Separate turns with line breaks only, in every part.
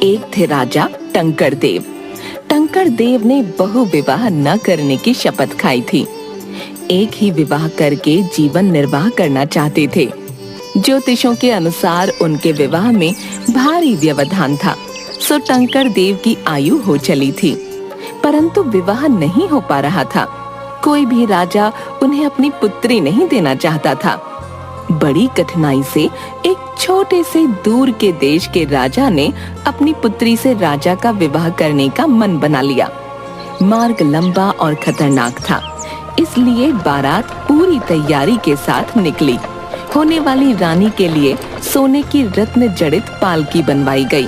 एक थे राजा टंकर देव। टंकर देव ने बहु विवाह न करने की शपथ खाई थी। एक ही विवाह करके जीवन निर्वाह करना चाहते थे। ज्योतिषों के अनुसार उनके विवाह में भारी व्यवधान था, सो टंकर देव की आयु हो चली थी, परंतु विवाह नहीं हो पा रहा था। कोई भी राजा उन्हें अपनी पुत्री नहीं देना चाहता था। बड़ी कठिनाई से एक छोटे से दूर के देश के राजा ने अपनी पुत्री से राजा का विवाह करने का मन बना लिया। मार्ग लंबा और खतरनाक था, इसलिए बारात पूरी तैयारी के साथ निकली। होने वाली रानी के लिए सोने की रत्न जड़ित पालकी बनवाई गई।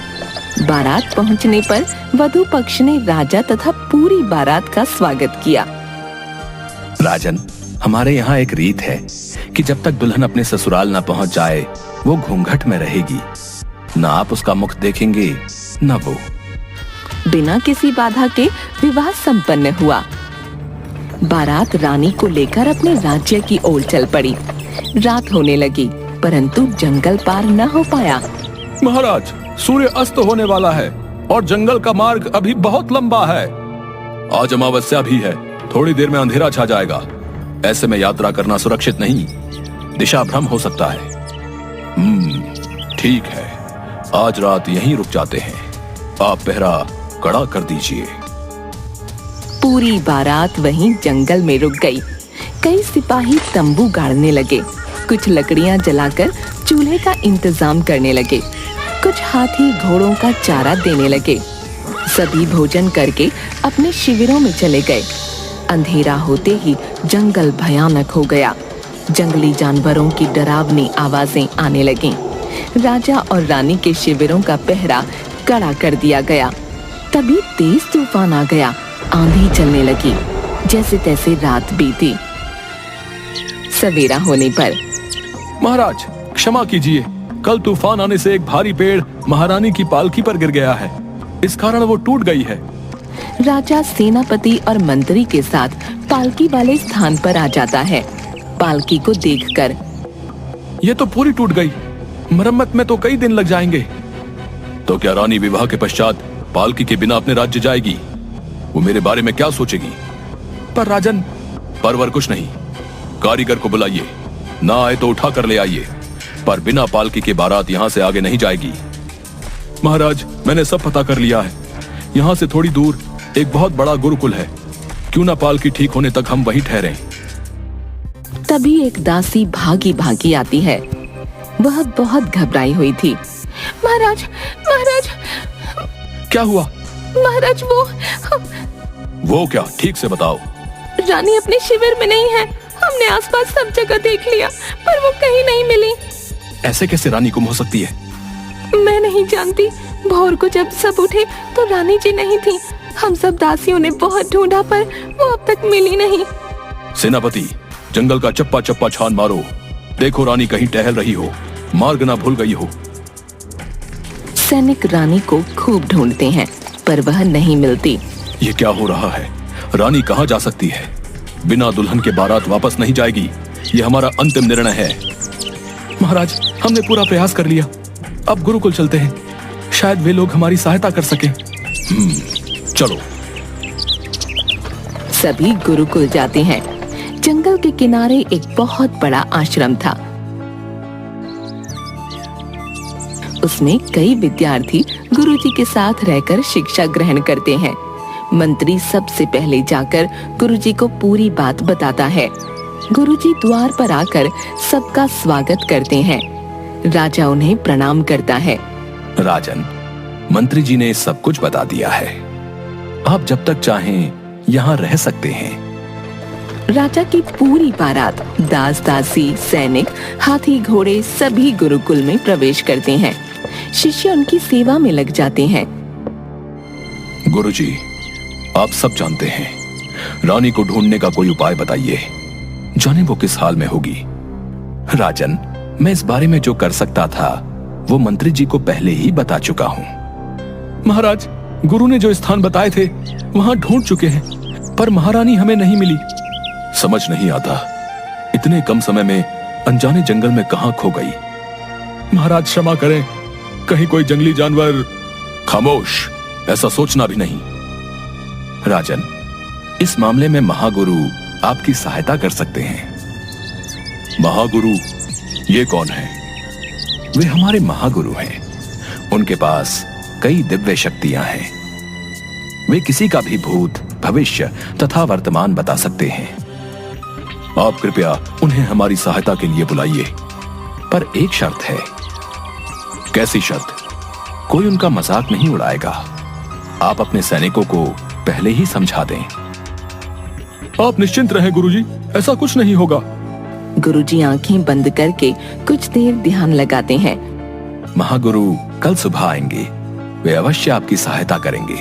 बारात पहुंचने पर वधू पक्ष ने राजा तथा पूरी बारात का स्वागत किया।
राजन, हमारे यहाँ एक रीत है कि जब तक दुल्हन अपने ससुराल न पहुँच जाए वो घूंघट में रहेगी। न आप उसका मुख देखेंगे न वो।
बिना किसी बाधा के विवाह संपन्न हुआ। बारात रानी को लेकर अपने राज्य की ओर चल पड़ी। रात होने लगी, परंतु जंगल पार न हो पाया।
महाराज, सूर्य अस्त होने वाला है और जंगल का मार्ग अभी बहुत लंबा है। आज अमावस्या भी है, थोड़ी देर में अंधेरा छा जाएगा। ऐसे में यात्रा करना सुरक्षित नहीं, दिशा भ्रम हो सकता है। ठीक है, आज रात यहीं रुक जाते हैं। आप पहरा कड़ा कर दीजिए।
पूरी बारात वहीं जंगल में रुक गई। कई सिपाही तंबू गाड़ने लगे, कुछ लकड़ियां जलाकर चूल्हे का इंतजाम करने लगे, कुछ हाथी घोड़ों का चारा देने लगे। सभी भोजन करके अपने शिविरों में चले गए। अंधेरा होते ही जंगल भयानक हो गया। जंगली जानवरों की डरावनी आवाजें आने लगीं। राजा और रानी के शिविरों का पहरा कड़ा कर दिया गया। तभी तेज तूफान आ गया, आंधी चलने लगी। जैसे तैसे रात बीती। सवेरा होने पर,
महाराज क्षमा कीजिए, कल तूफान आने से एक भारी पेड़ महारानी की पालकी पर गिर गया है, इस कारण वो टूट गई है।
राजा सेनापति और मंत्री के साथ पालकी वाले स्थान पर आ जाता है। पालकी को देखकर,
ये तो पूरी टूट गई, मरम्मत में तो कई दिन लग जाएंगे। तो क्या रानी विवाह के पश्चात पालकी के बिना अपने राज्य जाएगी? वो मेरे बारे में क्या सोचेगी? पर राजन, परवर कुछ नहीं, कारीगर को बुलाइए, ना आए तो उठा कर ले आइए, पर बिना पालकी के बारात यहाँ से आगे नहीं जाएगी। महाराज, मैंने सब पता कर लिया है। यहाँ से थोड़ी दूर एक बहुत बड़ा गुरुकुल है, क्यों ना पालकी ठीक होने तक हम वहीं ठहरें।
तभी एक दासी भागी भागी आती है। वह बहुत घबराई हुई थी। महाराज, महाराज।
क्या हुआ?
महाराज,
वो क्या? ठीक से बताओ।
रानी अपने शिविर में नहीं है। हमने आसपास सब जगह देख लिया, पर वो कहीं नहीं मिली।
ऐसे कैसे रानी गुम हो सकती है?
मैं नहीं जानती। भोर को जब सब उठे तो रानी जी नहीं थी। हम सब दासियों ने बहुत ढूंढा, पर वो अब तक मिली नहीं।
सेनापति, जंगल का चप्पा चप्पा छान मारो, देखो रानी कहीं टहल रही हो, मार्ग ना भूल गई हो।
सैनिक रानी को खूब ढूंढते हैं, पर वह नहीं मिलती।
ये क्या हो रहा है? रानी कहाँ जा सकती है? बिना दुल्हन के बारात वापस नहीं जाएगी, ये हमारा अंतिम निर्णय है। महाराज, हमने पूरा प्रयास कर लिया, अब गुरुकुल चलते हैं, शायद वे लोग हमारी सहायता कर सकें। चलो।
सभी गुरुकुल जाते हैं। जंगल के किनारे एक बहुत बड़ा आश्रम था। उसमें कई विद्यार्थी गुरुजी के साथ रहकर शिक्षा ग्रहण करते हैं। मंत्री सबसे पहले जाकर गुरुजी को पूरी बात बताता है। गुरुजी द्वार पर आकर सबका स्वागत करते हैं। राजा उन्हें प्रणाम करता है।
राजन, मंत्री जी ने सब कुछ बता दिया है, आप जब तक चाहें यहाँ रह सकते हैं।
राजा की पूरी बारात, दास दासी, सैनिक, हाथी घोड़े सभी गुरुकुल में प्रवेश करते हैं। शिष्य उनकी सेवा में लग जाते हैं।
गुरुजी, आप सब जानते हैं, रानी को ढूंढने का कोई उपाय बताइए, जाने वो किस हाल में होगी। राजन, मैं इस बारे में जो कर सकता था वो मंत्री जी को पहले ही बता चुका हूँ। महाराज, गुरु ने जो स्थान बताए थे वहां ढूंढ चुके हैं, पर महारानी हमें नहीं मिली। समझ नहीं आता, इतने कम समय में अनजाने जंगल में कहां खो गई। महाराज क्षमा करें, कहीं कोई जंगली जानवर खामोश, ऐसा सोचना भी नहीं। राजन, इस मामले में महागुरु आपकी सहायता कर सकते हैं। महागुरु, ये कौन है? वे हमारे महागुरु हैं। उनके पास कई दिव्य शक्तियां हैं। वे किसी का भी भूत, भविष्य तथा वर्तमान बता सकते हैं। आप कृपया उन्हें हमारी सहायता के लिए बुलाइए, पर एक शर्त है। कैसी शर्त? कोई उनका मजाक नहीं उड़ाएगा। आप अपने सैनिकों को पहले ही समझा दें। आप निश्चिंत रहें गुरुजी, ऐसा कुछ नहीं होगा।
गुरुजी आंखें बंद करके कुछ देर ध्यान लगाते हैं।
महागुरु कल सुबह आएंगे। वे अवश्य आपकी सहायता करेंगे।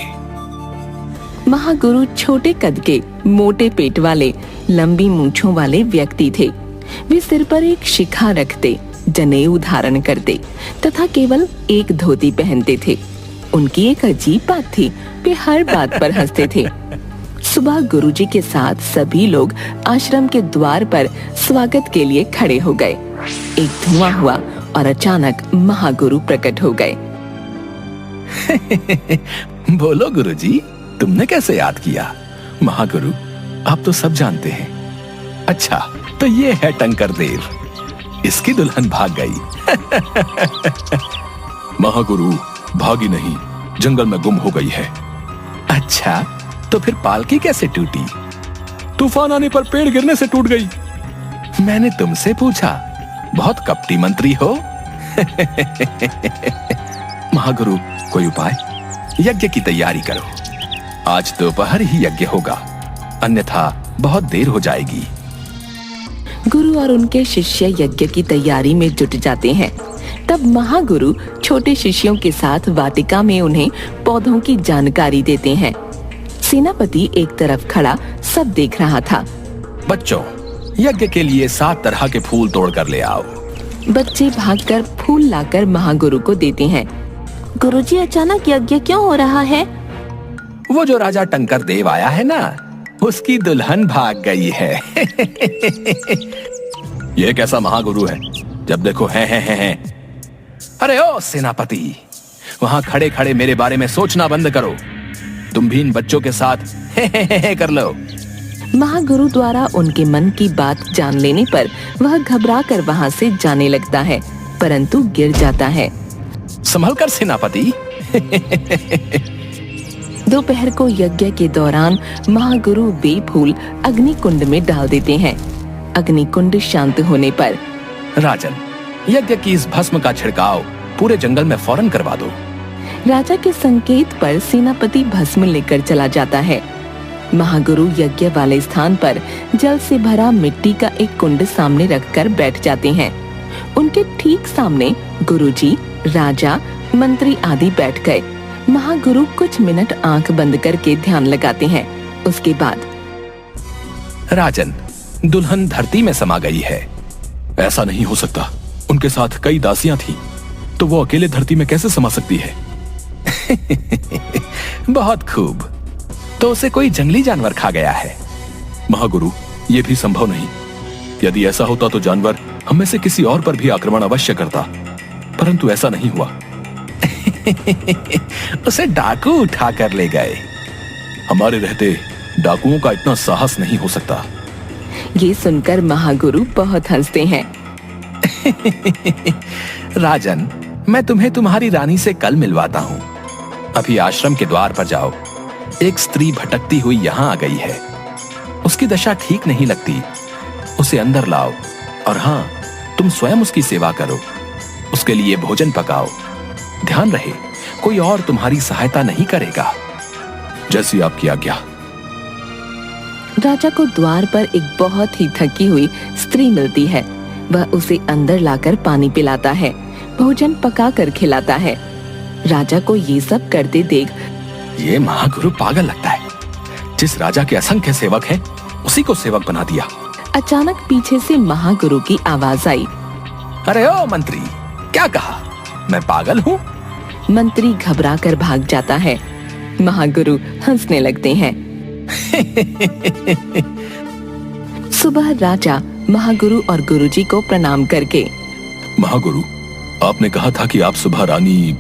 महागुरु छोटे कद के, मोटे पेट वाले, लंबी मूंछों वाले व्यक्ति थे। वे सिर पर एक शिखा रखते, जनेऊ धारण करते तथा केवल एक धोती पहनते थे। उनकी एक अजीब बात थी, वे हर बात पर हंसते थे। सुबह गुरुजी के साथ सभी लोग आश्रम के द्वार पर स्वागत के लिए खड़े हो गए। एक धुआं हुआ और अचानक महागुरु प्रकट हो गए।
बोलो गुरुजी, तुमने कैसे याद किया? महागुरु, आप तो सब जानते हैं। अच्छा, तो ये है टंकर देव। इसकी दुल्हन भाग गई। महागुरु, भागी नहीं, जंगल में गुम हो गई है। अच्छा, तो फिर पालकी कैसे टूटी? तूफान आने पर पेड़ गिरने से टूट गई। मैंने तुमसे पूछा, बहुत कपटी मंत्री हो। महागुरु, कोई उपाय? यज्ञ की तैयारी करो। आज दोपहर ही यज्ञ होगा, अन्यथा बहुत देर हो जाएगी।
गुरु और उनके शिष्य यज्ञ की तैयारी में जुट जाते हैं। तब महागुरु छोटे शिष्यों के साथ वाटिका में उन्हें पौधों की जानकारी देते हैं। सेनापति एक तरफ खड़ा सब देख रहा था।
बच्चों, यज्ञ के लिए 7 तरह के फूल तोड़ कर ले आओ।
बच्चे भागकर फूल लाकर महागुरु को देते हैं। गुरुजी, अचानक यज्ञ क्यों हो रहा है?
वो जो राजा टंकर देव आया है ना, उसकी दुल्हन भाग गई है। ये कैसा महागुरु है, जब देखो है। अरे ओ सेनापति, वहां खड़े खड़े मेरे बारे में सोचना बंद करो। तुम भी इन बच्चों के साथ हे कर लो।
महागुरु द्वारा उनके मन की बात जान लेने पर वह घबराकर वहां से जाने लगता है, परंतु गिर जाता है।
संभल कर सेनापति।
दोपहर को यज्ञ के दौरान महागुरु वे फूल अग्नि कुंड में डाल देते हैं। अग्नि कुंड शांत होने पर,
राजन, यज्ञ की इस भस्म का छिड़काव पूरे जंगल में फौरन करवा दो।
राजा के संकेत पर सेनापति भस्म लेकर चला जाता है। महागुरु यज्ञ वाले स्थान पर जल से भरा मिट्टी का एक कुंड सामने रखकर बैठ जाते हैं। उनके ठीक सामने गुरुजी, राजा, मंत्री आदि बैठ गए। महागुरु कुछ मिनट आंख बंद करके ध्यान लगाते हैं। उसके बाद,
राजन, दुल्हन धरती में समा गई है। ऐसा नहीं हो सकता, उनके साथ कई दासियां थीं, तो वो अकेले धरती में कैसे समा सकती है? बहुत खूब, तो उसे कोई जंगली जानवर खा गया है। महागुरु, ये भी संभव नहीं। यदि ऐसा होता तो जानवर हम में से किसी और पर भी आक्रमण अवश्य करता, परंतु ऐसा नहीं हुआ। उसे डाकू उठा कर ले गए। हमारे रहते डाकुओं का इतना साहस नहीं हो सकता।
ये सुनकर महागुरु बहुत हंसते हैं।
राजन, मैं तुम्हें तुम्हारी रानी से कल मिलवाता हूँ। अभी आश्रम के द्वार पर जाओ। एक स्त्री भटकती हुई यहाँ आ गई है। उसकी दशा ठीक नहीं लगती। उसे अंदर लाओ और हाँ, तुम स्वयं उसकी सेवा करो। उसके लिए भोजन पकाओ। ध्यान रहे, कोई और तुम्हारी सहायता नहीं करेगा। जैसी आपकी आज्ञा।
राजा को द्वार पर एक बहुत ही थकी हुई स्त्री मिलती है। वह उसे अंदर लाकर पानी पिलाता है, भोजन पका कर खिलाता है। राजा को ये सब करते देख
ये महागुरु पागल लगता है। जिस राजा के असंख्य सेवक हैं, उसी को सेवक बना दिया।
अचानक पीछे से महागुरु की आवाज आई।
अरे ओ मंत्री, क्या कहा? मैं पागल हूँ?
मंत्री घबरा कर भाग जाता है। महागुरु हंसने लगते हैं। सुबह राजा महागुरु और गुरुजी को प्रणाम करके,
महागुरु, आपने कहा था कि आप सुबह रानी।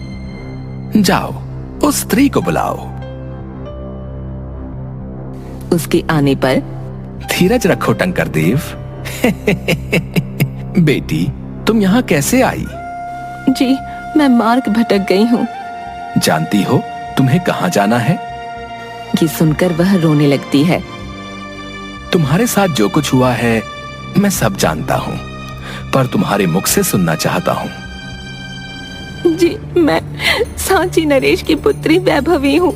जाओ, उस स्त्री को बुलाओ।
उसके आने पर
धीरज रखो टंकर देव। बेटी, तुम यहाँ कैसे आई?
जी, मैं मार्ग भटक गई हूँ।
जानती हो तुम्हें कहाँ जाना है?
ये सुनकर वह रोने लगती है।
तुम्हारे साथ जो कुछ हुआ है मैं सब जानता हूँ, पर तुम्हारे मुख से सुनना चाहता हूँ।
जी, मैं सांची नरेश की पुत्री वैभवी हूँ।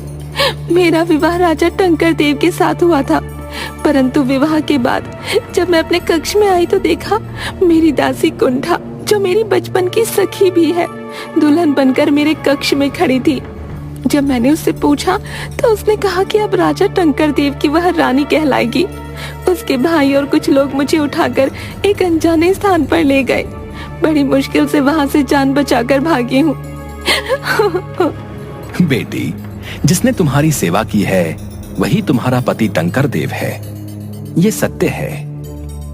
मेरा विवाह राजा टंकर देव के साथ हुआ था, परंतु विवाह के बाद जब मैं अपने कक्ष में आई तो देखा मेरी दासी कुंठा, जो मेरी बचपन की सखी भी है, दुल्हन बनकर मेरे कक्ष में खड़ी थी। जब मैंने उससे पूछा तो उसने कहा कि अब राजा टंकर देव की वह रानी कहलाएगी। उसके भाई और कुछ लोग मुझे उठाकर एक अनजाने स्थान पर ले गए। बड़ी मुश्किल से वहां से जान बचाकर भागी हूँ।
बेटी, जिसने तुम्हारी सेवा की है वही तुम्हारा पति टंकर देव है, ये सत्य है।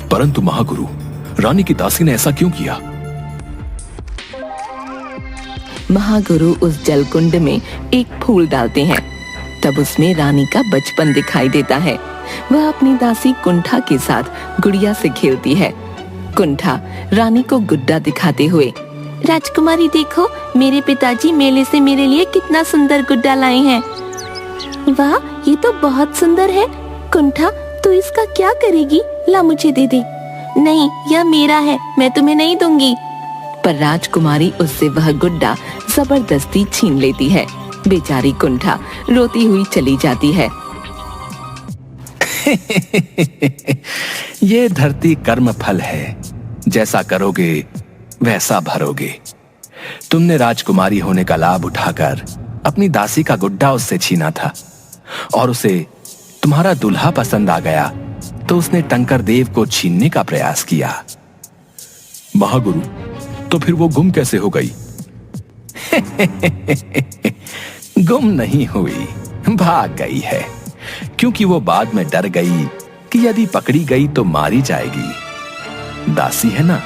परंतु महागुरु, रानी की दासी ने ऐसा क्यों किया?
महागुरु उस जलकुंड में एक फूल डालते हैं, तब उसमें रानी का बचपन दिखाई देता है। वह अपनी दासी कुंठा के साथ गुड़िया से खेलती है। कुंठा रानी को गुड्डा दिखाते हुए, राजकुमारी देखो, मेरे पिताजी मेले से मेरे लिए कितना सुंदर गुड्डा लाए हैं। वाह, ये तो बहुत सुंदर है। कुंठा, तू इसका क्या करेगी? ला मुझे दे दे। नहीं, यह मेरा है, मैं तुम्हें नहीं दूंगी। पर राजकुमारी उससे वह गुड्डा जबरदस्ती छीन लेती है। बेचारी कुंठा रोती हुई चली जाती है।
ये धरती कर्म फल है, जैसा करोगे वैसा भरोगे। तुमने राजकुमारी होने का लाभ उठाकर अपनी दासी का गुड्डा उससे छीना था, और उसे तुम्हारा दूल्हा पसंद आ गया तो उसने टंकर देव को छीनने का प्रयास किया। महागुरु, तो फिर वो गुम कैसे हो गई? गुम नहीं हुई, भाग गई है, क्योंकि वो बाद में डर गई कि यदि पकड़ी गई तो मारी जाएगी। दासी है ना,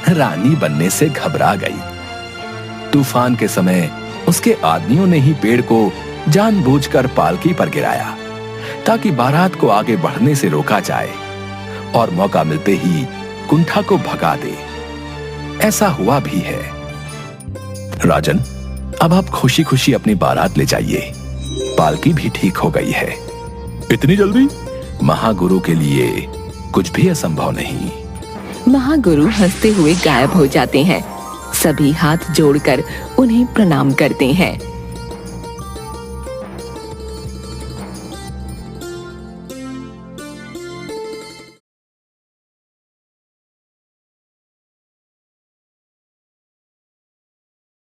रानी बनने से घबरा गई। तूफान के समय उसके आदमियों ने ही पेड़ को जानबूझकर पालकी पर गिराया ताकि बारात को आगे बढ़ने से रोका जाए, और मौका मिलते ही कुंठा को भगा दे। ऐसा हुआ भी है। राजन, अब आप खुशी खुशी अपनी बारात ले जाइए, पालकी भी ठीक हो गई है। इतनी जल्दी? महागुरु के लिए कुछ भी असंभव नहीं।
महागुरु हंसते हुए गायब हो जाते हैं। सभी हाथ जोड़कर उन्हें प्रणाम करते हैं।